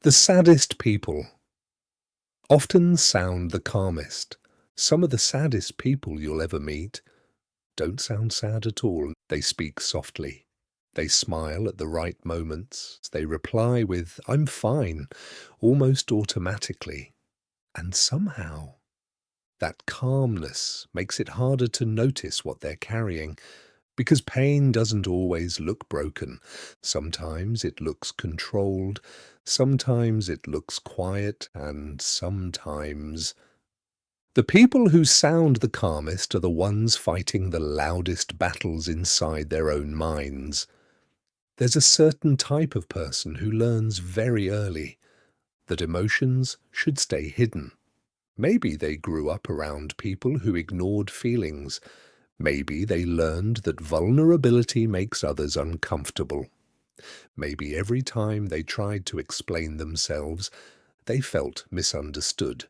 The saddest people often sound the calmest. Some of the saddest people you'll ever meet don't sound sad at all. They speak softly. They smile at the right moments. They reply with, "I'm fine," almost automatically. And somehow, that calmness makes it harder to notice what they're carrying, because pain doesn't always look broken. Sometimes it looks controlled, sometimes it looks quiet, and sometimes the people who sound the calmest are the ones fighting the loudest battles inside their own minds. There's a certain type of person who learns very early that emotions should stay hidden. Maybe they grew up around people who ignored feelings. Maybe they learned that vulnerability makes others uncomfortable. Maybe every time they tried to explain themselves, they felt misunderstood.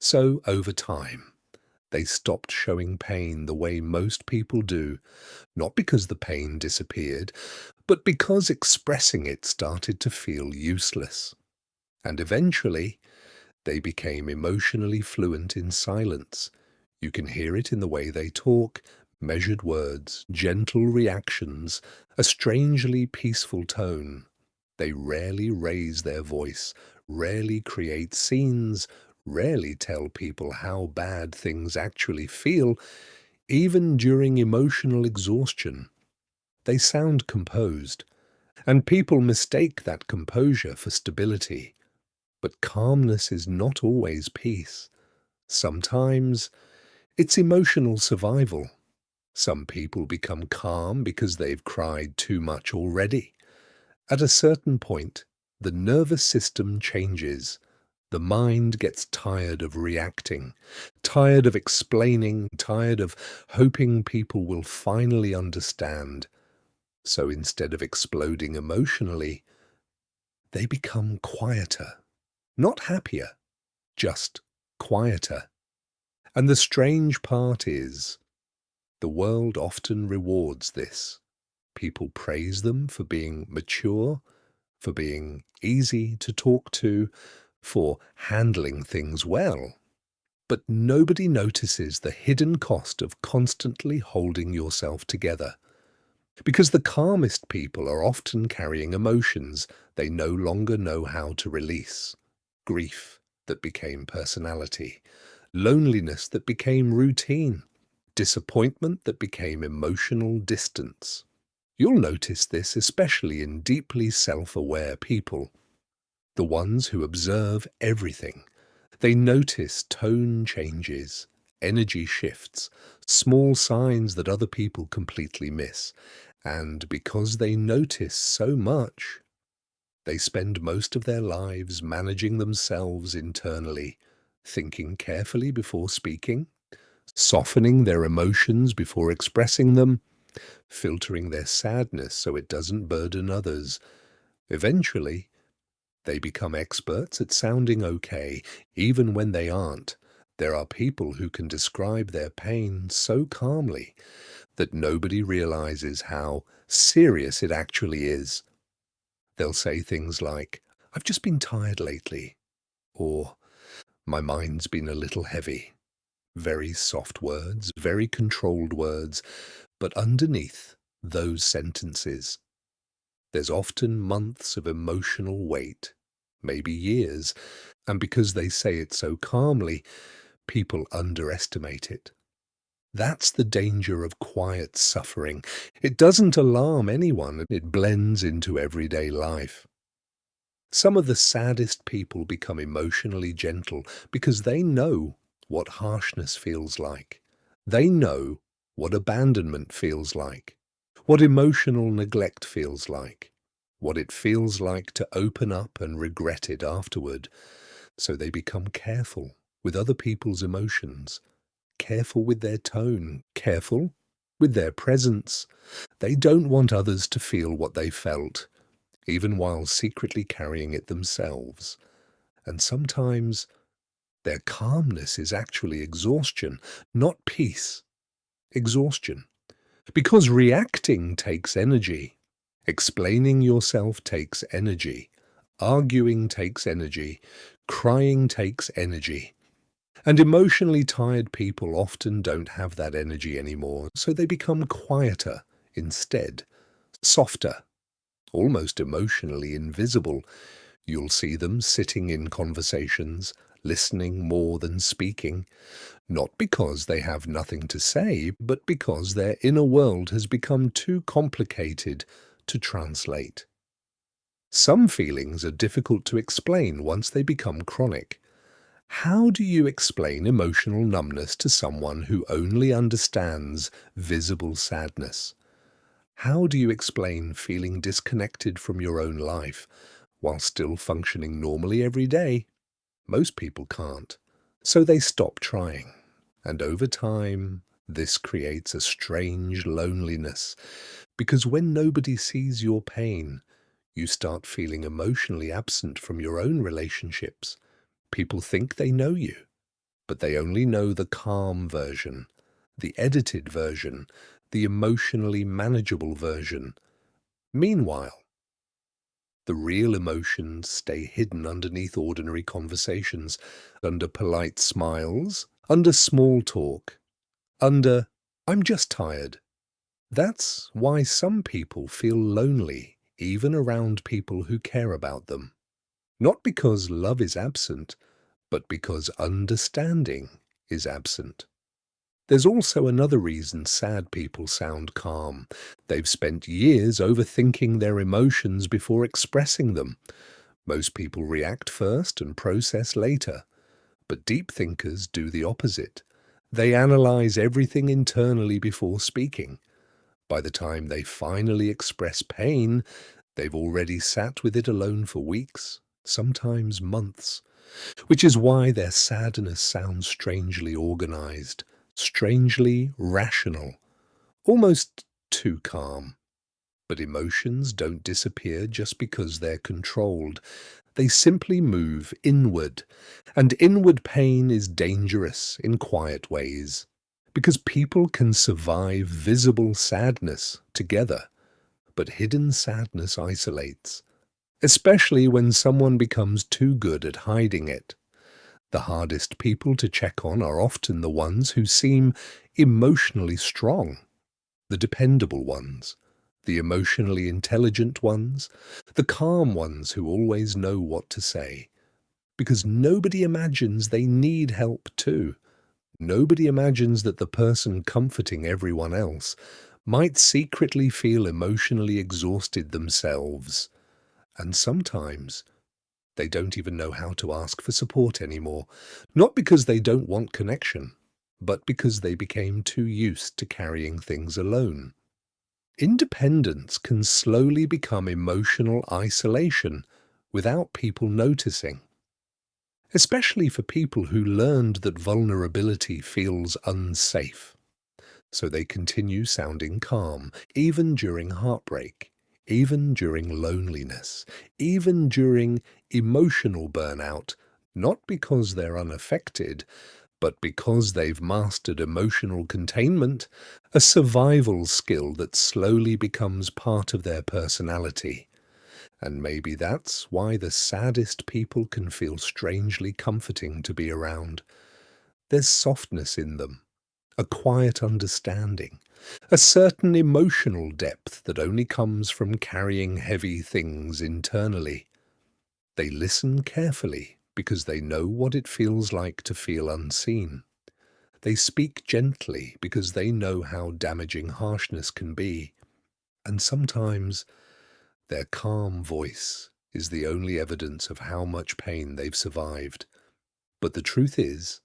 So, over time, they stopped showing pain the way most people do, not because the pain disappeared, but because expressing it started to feel useless. And eventually, they became emotionally fluent in silence. You can hear it in the way they talk, measured words, gentle reactions, a strangely peaceful tone. They rarely raise their voice, rarely create scenes, rarely tell people how bad things actually feel, even during emotional exhaustion. They sound composed, and people mistake that composure for stability. But calmness is not always peace. Sometimes it's emotional survival. Some people become calm because they've cried too much already. At a certain point, the nervous system changes. The mind gets tired of reacting, tired of explaining, tired of hoping people will finally understand. So instead of exploding emotionally, they become quieter. Not happier, just quieter. And the strange part is, the world often rewards this. People praise them for being mature, for being easy to talk to, for handling things well. But nobody notices the hidden cost of constantly holding yourself together. Because the calmest people are often carrying emotions they no longer know how to release. Grief that became personality, loneliness that became routine, disappointment that became emotional distance. You'll notice this especially in deeply self-aware people, the ones who observe everything. They notice tone changes, energy shifts, small signs that other people completely miss. And because they notice so much, they spend most of their lives managing themselves internally, thinking carefully before speaking, softening their emotions before expressing them, filtering their sadness so it doesn't burden others. Eventually, they become experts at sounding okay, even when they aren't. There are people who can describe their pain so calmly that nobody realizes how serious it actually is. They'll say things like, "I've just been tired lately," or "My mind's been a little heavy." Very soft words, very controlled words, but underneath those sentences, there's often months of emotional weight, maybe years, and because they say it so calmly, people underestimate it. That's the danger of quiet suffering. It doesn't alarm anyone, it blends into everyday life. Some of the saddest people become emotionally gentle because they know what harshness feels like. They know what abandonment feels like, what emotional neglect feels like, what it feels like to open up and regret it afterward. So they become careful with other people's emotions, careful with their tone, careful with their presence. They don't want others to feel what they felt, even while secretly carrying it themselves. And sometimes their calmness is actually exhaustion, not peace. Exhaustion. Because reacting takes energy. Explaining yourself takes energy. Arguing takes energy. Crying takes energy. And emotionally tired people often don't have that energy anymore, so they become quieter instead, softer, almost emotionally invisible. You'll see them sitting in conversations, listening more than speaking, not because they have nothing to say, but because their inner world has become too complicated to translate. Some feelings are difficult to explain once they become chronic. How do you explain emotional numbness to someone who only understands visible sadness? How do you explain feeling disconnected from your own life while still functioning normally every day? Most people can't, so they stop trying. And over time, this creates a strange loneliness, because when nobody sees your pain, you start feeling emotionally absent from your own relationships. People think they know you, but they only know the calm version, the edited version, the emotionally manageable version. Meanwhile, the real emotions stay hidden underneath ordinary conversations, under polite smiles, under small talk, under, "I'm just tired." That's why some people feel lonely, even around people who care about them. Not because love is absent, but because understanding is absent. There's also another reason sad people sound calm. They've spent years overthinking their emotions before expressing them. Most people react first and process later, but deep thinkers do the opposite. They analyze everything internally before speaking. By the time they finally express pain, they've already sat with it alone for weeks, sometimes months, which is why their sadness sounds strangely organized, strangely rational, almost too calm. But emotions don't disappear just because they're controlled. They simply move inward, and inward pain is dangerous in quiet ways, because people can survive visible sadness together, but hidden sadness isolates, especially when someone becomes too good at hiding it. The hardest people to check on are often the ones who seem emotionally strong, the dependable ones, the emotionally intelligent ones, the calm ones who always know what to say. Because nobody imagines they need help too. Nobody imagines that the person comforting everyone else might secretly feel emotionally exhausted themselves. And sometimes they don't even know how to ask for support anymore, not because they don't want connection, but because they became too used to carrying things alone. Independence can slowly become emotional isolation without people noticing, especially for people who learned that vulnerability feels unsafe. So they continue sounding calm, even during heartbreak, even during loneliness, even during emotional burnout, not because they're unaffected, but because they've mastered emotional containment, a survival skill that slowly becomes part of their personality. And maybe that's why the saddest people can feel strangely comforting to be around. There's softness in them, a quiet understanding, a certain emotional depth that only comes from carrying heavy things internally. They listen carefully because they know what it feels like to feel unseen. They speak gently because they know how damaging harshness can be. And sometimes their calm voice is the only evidence of how much pain they've survived. But the truth is,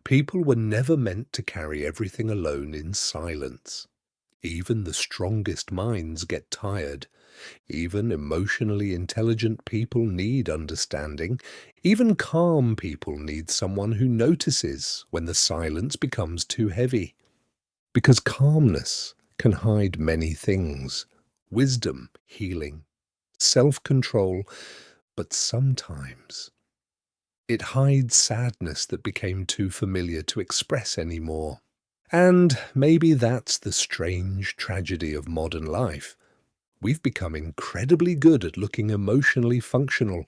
people were never meant to carry everything alone in silence. Even the strongest minds get tired. Even emotionally intelligent people need understanding. Even calm people need someone who notices when the silence becomes too heavy. Because calmness can hide many things: wisdom, healing, self-control, but sometimes it hides sadness that became too familiar to express anymore. And maybe that's the strange tragedy of modern life. We've become incredibly good at looking emotionally functional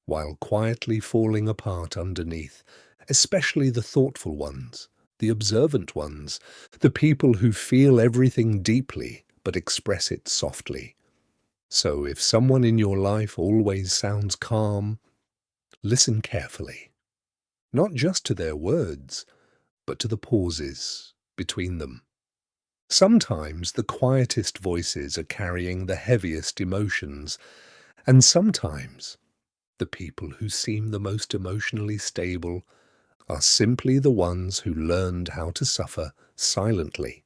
while quietly falling apart underneath, especially the thoughtful ones, the observant ones, the people who feel everything deeply but express it softly. So if someone in your life always sounds calm, listen carefully, not just to their words, but to the pauses between them. Sometimes the quietest voices are carrying the heaviest emotions, and sometimes the people who seem the most emotionally stable are simply the ones who learned how to suffer silently.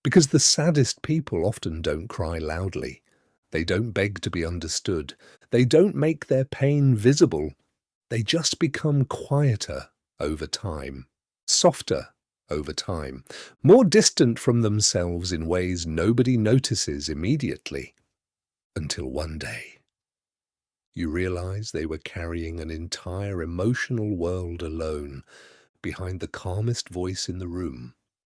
Because the saddest people often don't cry loudly. They don't beg to be understood. They don't make their pain visible. They just become quieter over time, softer over time, more distant from themselves in ways nobody notices immediately, until one day you realize they were carrying an entire emotional world alone behind the calmest voice in the room.